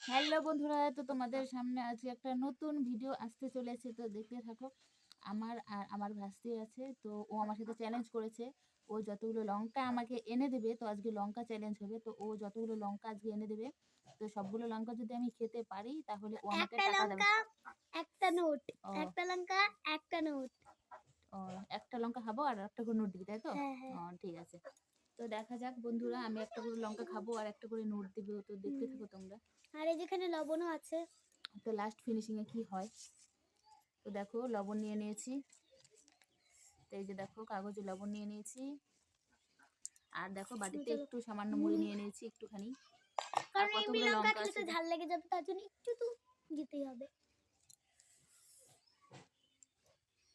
Hello বন্ধুরা, তো তোমাদের সামনে আজকে একটা নতুন ভিডিও আসতে চলেছে, তো দেখতে থাকো। আমার ভাস্তি আছে, তো ও আমার সাথে চ্যালেঞ্জ করেছে। ও যতগুলো লঙ্কা আমাকে এনে দেবে, তো আজকে লঙ্কা চ্যালেঞ্জ হবে। তো ও যতগুলো লঙ্কা আজকে এনে দেবে, তো সবগুলো লঙ্কা যদি আমি খেতে পারি তাহলে ও আমাকে একটা টাকা দেবে। লঙ্কা একটা নোট, ও একটা লঙ্কা একটা নোট। ও একটা লঙ্কা খাবো আর একটা করে নোট দিবি, তাই তো? হ্যাঁ হ্যাঁ। ঠিক আছে। তো দেখা যাক বন্ধুরা, আমি একটা করে লঙ্কা খাবো আর একটা করে নোট দিবি, তো দেখতে থাকো তোমরা। আর এই যেখানে লবণও আছে। তো লাস্ট ফিনিশিং এ কি হয়। তো দেখো, লবণ নিয়ে নিয়েছি। তো এই যে দেখো, কাগজে লবণ নিয়ে নিয়েছি। আর দেখো, বাটিতে চলো। একটু সামান্য মুড়ি নিয়ে নিয়েছি, একটুখানি। আর কারণ এমনি কতগুলো লঙ্কা লঙ্কা খেলে আছে তো ঝাল লেগে যাবে, তার জন্য একটু তো দিতেই হবে।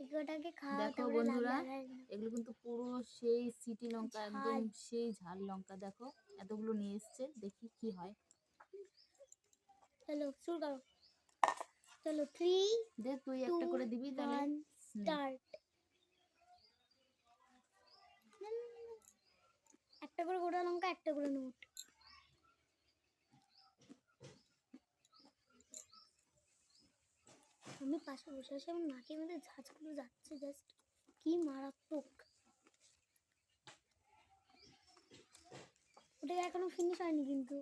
এগুলোটাকে খাওয়া দেখো তারপরে বন্ধুরা, লাগবে আর এগুলো কিন্তু পুরো সেই সিটি লঙ্কা, একদম ঝাল। সেই ঝাল লঙ্কা। দেখো এতগুলো নিয়ে এসছে, দেখি কি হয়। চলো শুরু করো। চলো 3 দে, তুই 2 একটা করে দিবি তাহলে। 1 নে। স্টার্ট। একটা করে গোটা লঙ্কা, একটা করে নোট। আমি পাশে বসে আছি, আমার নাকের মধ্যে ঝাঁঝগুলো যাচ্ছে, জাস্ট কি মারাত্মক। ওটা এখনো ফিনিশ হয়নি, কিন্তু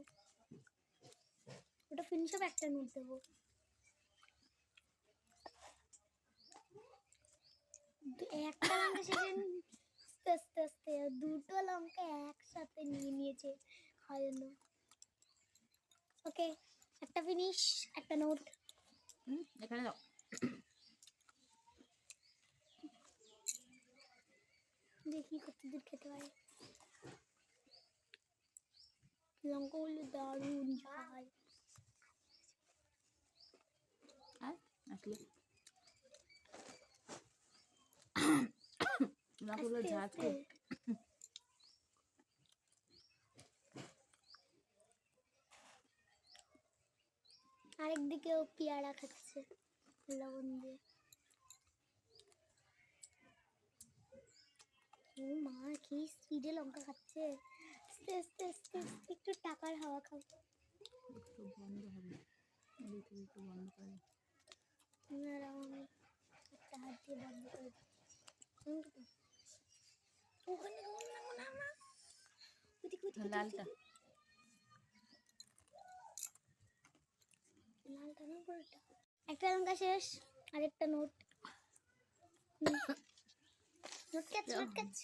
ওটা ফিনিশ হবে, একটা নোট দেবো। একটা লঙ্কা শেষে আস্তে আস্তে আস্তে দুটো লঙ্কা একসাথে নিয়ে নিয়েছে খাওয়ার জন্য। ওকে, একটা ফিনিশ, একটা নোট। এখানে দাও। দেখি কত দূর খেতে পারে। লঙ্কাগুলো দারুণ ঝাল। আর আসলে লঙ্কাগুলো আস্তে ঝাঁজ আস্তে। খুব। আরেকদিকেও পেয়ারা খাচ্ছে লবণ দিয়ে। ও মা, কি স্পিডে লঙ্কা খাচ্ছে। আস্তে আস্তে আস্তে আস্তে, একটু টাকার হাওয়া খাও। একটু বন্ধ হবে, এদিক থেকে একটু বন্ধ করে। আমি একটা হাত দিয়ে বন্ধ করে দিচ্ছি। ওখানে না, ওদিকে ওদিকে লালটা লালটা না, পুরোটা। একটা লঙ্কা শেষ, আরেকটা নোট। Note catch.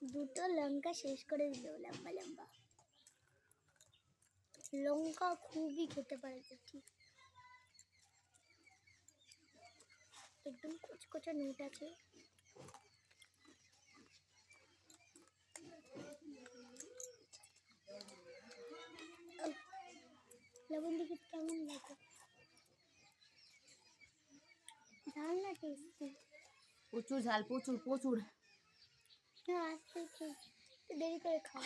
দুটো লঙ্কা শেষ করে দিল, লম্বা লম্বা লঙ্কা। খুবই খেতে পারে দেখি, একদম কচকচা নোট আছে। লবণ দেখি কেমন লাগে, ঝাল না টেস্টি? প্রচুর ঝাল, প্রচুর প্রচুর। হ্যাঁ, আজকে ঠিক দেরি করে খাও।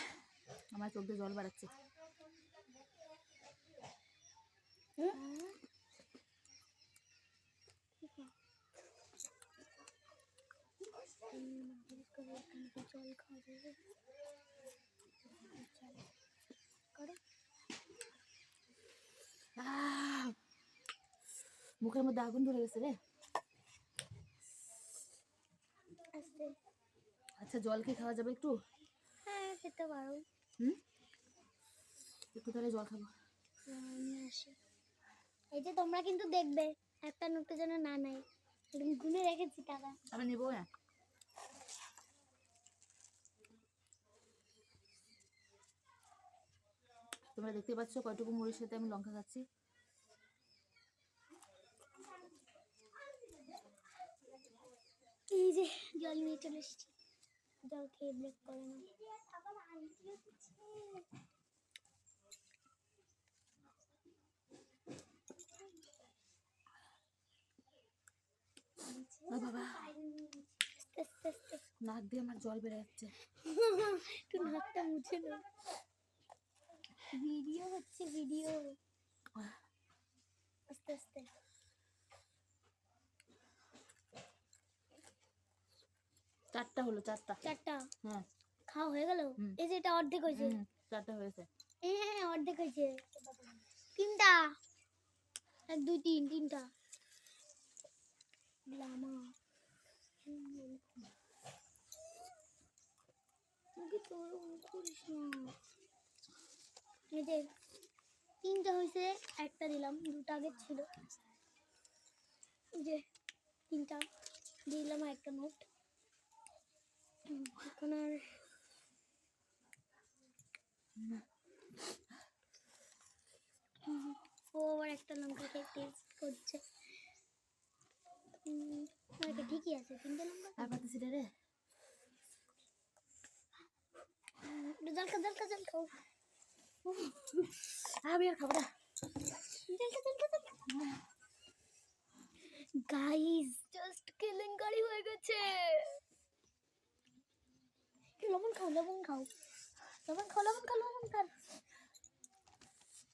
আমার চোখ দিয়ে জল বাড়াচ্ছে। জল খাওয়া যাবে। করো। মুখের মধ্যে আগুন ধরে গেছে রে। আস্তে। আচ্ছা, জল কি খাওয়া যাবে একটু? হ্যাঁ, খেতে পারো। একটু তাহলে জল খাবো। নিয়ে আসি। এই যে তোমরা কিন্তু দেখবে একটা নোটে যেন না নাই, এরকম গুনে রেখেছি টাকা। আমি নিবো না। তোমরা দেখতে পাচ্ছ কয়টুকু মুড়ির সাথে আমি লঙ্কা খাচ্ছি। এই যে জল নিয়ে চলে এসেছি, জল খেয়ে ব্রেক করে না। ও বাবা, আস্তে আস্তে আস্তে। নাক দিয়ে আমার জল বেড়ে যাচ্ছে। একটু নাকটা মুছে নাও, ভিডিও হচ্ছে, ভিডিও। আস্তে আস্তে। চারটা হলো, চারটা। চারটা হ্যাঁ। খাওয়া হয়ে গেল। এই যে এটা অর্ধেক হয়েছে। চারটা হয়েছে। হ্যাঁ অর্ধেক হয়েছে। তিনটা, 1 2 3 তিনটা লামা। মুখে তোর করিস না। এই যে তিনটা হয়েছে, একটা দিলাম, দুটো আগে ছিল। এই যে তিনটা দিলাম, একটা নোট। এখন আর ও আবার একটা লঙ্কা খেয়ে টেস্ট করছে। আচ্ছা ঠিকই আছে, তিনটে লঙ্কা। আর পারতেছি না রে। জল খাও, জল খাও, জল খাও। আমি আর খাবো না। গাইস জাস্ট কেলেঙ্কারি হয়ে গেছে। লবণ খাও, লবণ খাও, লবণ খাও, লবণ খাও, লবণ খাও।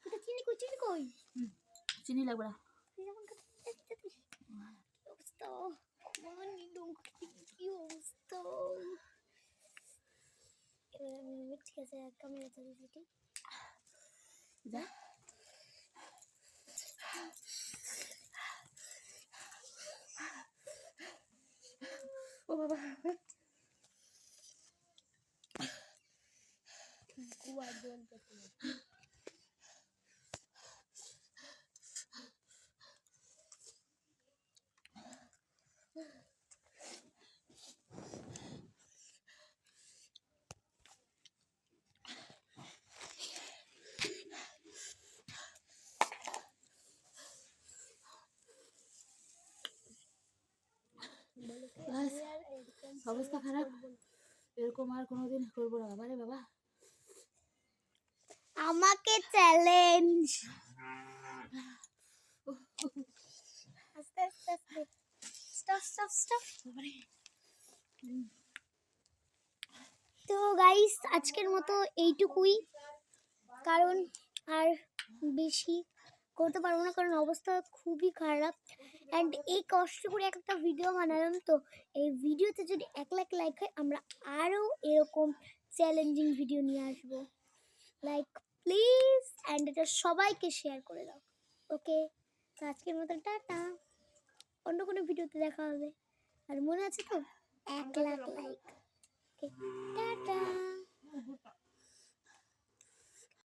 এটা চিনি কই, চিনি কই? চিনি লাগবে না। লবণ খাও। কি অবস্থা, মানে লঙ্কা কি অবস্থা। এবার আমি মিক্স খেতে ক্যামেরা ধরে দিই। যা ও বাবা কুয়া জল পেতে। Guys, অবস্থা খারাপ, এরকম আর কোনোদিন করবো না বাবা রে বাবা। আমাকে চ্যালেঞ্জ। আস্তে আস্তে আস্তে স্টপ স্টপ স্টপ। তো গাইস আজকের মতো এইটুকুই, কারণ আর বেশি করতে পারবো না, কারণ অবস্থা খুবই খারাপ। অ্যান্ড এই কষ্ট করে একটা ভিডিও বানালাম, তো এই ভিডিওতে যদি 1 লাখ লাইক হয় আমরা আরও এরকম চ্যালেঞ্জিং ভিডিও নিয়ে আসবো। লাইক প্লিজ, অ্যান্ড এটা সবাইকে শেয়ার করে দাও। ওকে, তো আজকের মতো টাটা, অন্য কোনো ভিডিওতে দেখা হবে। আর মনে আছে তো 1 লাখ লাইক। ওকে টাটা।